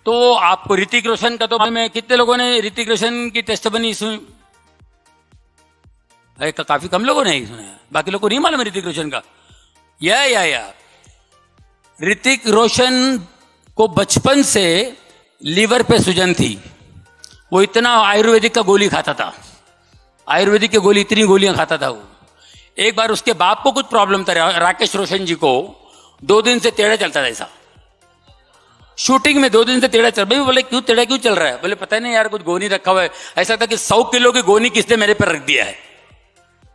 तो आपको ऋतिक रोशन का तो मालूम है, कितने लोगों ने ऋतिक रोशन की टेस्ट बनी सुनी? काफी कम लोगों ने ही सुना है, बाकी लोगों को नहीं मालूम है ऋतिक रोशन का। या ऋतिक रोशन को बचपन से लीवर पे सूजन थी। वो इतना आयुर्वेदिक का गोली खाता था, आयुर्वेदिक की गोली, इतनी गोलियां खाता था वो। एक बार उसके बाप को कुछ प्रॉब्लम था, राकेश रोशन जी को 2 दिन से टेढ़ा चलता था ऐसा। शूटिंग में 2 दिन से टेढ़ा चल, भाई बोले क्यों टेढ़ा क्यों चल रहा है? बोले पता नहीं यार, कुछ गोनी रखा हुआ है। ऐसा था कि 100 किलो की गोनी किसने मेरे पर रख दिया है,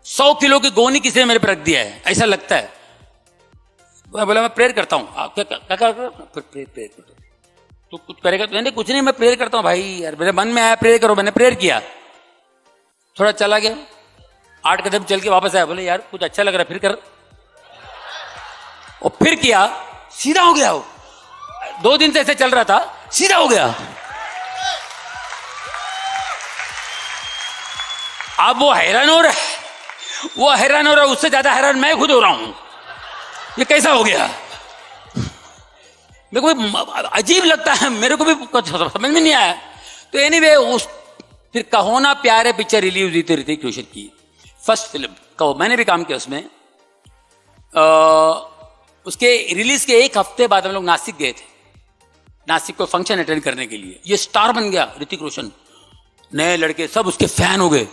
100 किलो की गोनी किसने मेरे पर रख दिया है, ऐसा लगता है। बोला मैं प्रेयर करता हूँ। प्रेयर तो कुछ करेगा? मैंने कुछ नहीं, मैं प्रेयर करता हूँ भाई यार, मेरे मन में आया प्रेयर करो। मैंने प्रेयर किया, थोड़ा चला गया, 8 कदम चल के वापस आया। बोले यार कुछ अच्छा लग रहा है, फिर कर। और फिर किया, सीधा हो गया वो। 2 दिन से ऐसे चल रहा था, सीधा हो गया। अब वो हैरान हो रहा है, वो हैरान हो रहा है, उससे ज्यादा हैरान मैं खुद हो रहा हूं, ये कैसा हो गया? मेरे को अजीब लगता है, मेरे को भी कुछ समझ में नहीं आया। तो एनीवे उस फिर कहो ना प्यारे पिक्चर रिलीज हुई थी ऋतिक रोशन की, फर्स्ट फिल्म कहो, मैंने भी काम किया उसमें। उसके रिलीज के 1 हफ्ते बाद हम लोग नासिक गए थे, नासिक को फंक्शन अटेंड करने के लिए। ये स्टार बन गया ऋतिक रोशन, नए लड़के सब उसके फैन हो गए।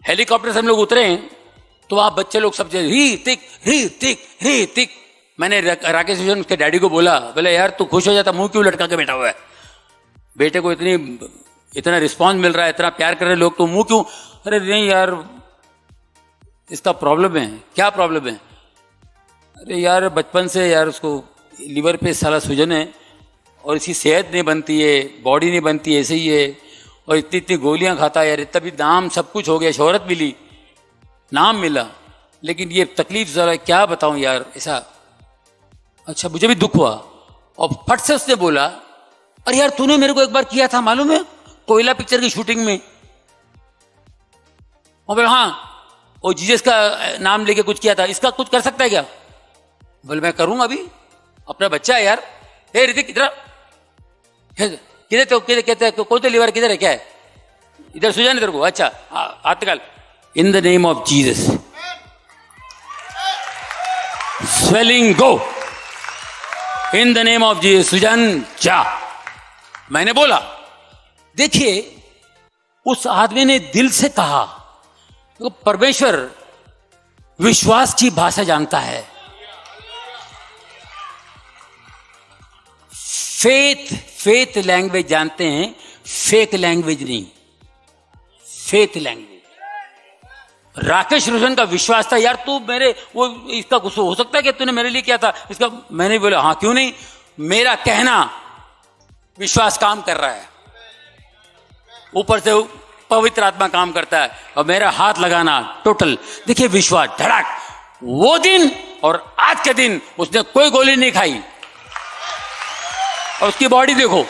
हेलीकॉप्टर से हम लोग उतरे तो वहां बच्चे लोग सब ऋतिक ऋतिक ऋतिक। मैंने राकेश रोशन उसके डैडी को बोला, बोले यार तू खुश हो जाता, मुंह क्यों लटका के बैठा हुआ है? बेटे को इतना रिस्पॉन्स मिल रहा है, इतना प्यार कर रहे लोग, तो मुंह क्यों? अरे नहीं यार, इसका प्रॉब्लम है। क्या प्रॉब्लम है? अरे यार बचपन से यार उसको लीवर पे साला सूजन है, और इसकी सेहत नहीं बनती है, बॉडी नहीं बनती, ऐसे ही है। और इतनी इतनी गोलियां खाता है यार, इतना भी नाम सब कुछ हो गया, शोहरत मिली, नाम मिला, लेकिन ये तकलीफ जरा क्या बताऊं यार ऐसा। अच्छा मुझे भी दुख हुआ, और फट से उसने बोला, अरे यार तूने मेरे को एक बार किया था मालूम है, कोयला पिक्चर की शूटिंग में। और बोले हाँ, वो जीसस का नाम लेके कुछ किया था, इसका कुछ कर सकता है क्या? बोले मैं करूंगा, अभी अपना बच्चा है यार। हे ऋतिक इधर किधर, तो किधर कहते हैं कौन तो लीवर किधर है, क्या है? इधर सुजान इधर को। अच्छा हाथ निकाल। In the name of Jesus, swelling go, in the name of Jesus, सुजान जा। मैंने बोला देखिए, उस आदमी ने दिल से कहा, तो परमेश्वर विश्वास की भाषा जानता है। फेथ लैंग्वेज जानते हैं, फेक लैंग्वेज नहीं, फेथ लैंग्वेज। राकेश रोशन का विश्वास था, यार तू मेरे वो, इसका कुछ हो सकता है कि तूने मेरे लिए किया था इसका? मैंने बोला हाँ क्यों नहीं, मेरा कहना विश्वास काम कर रहा है, ऊपर से पवित्र आत्मा काम करता है, और मेरा हाथ लगाना टोटल। देखिए विश्वास धड़ाक। वो दिन और आज के दिन उसने कोई गोली नहीं खाई, और उसकी बॉडी देखो,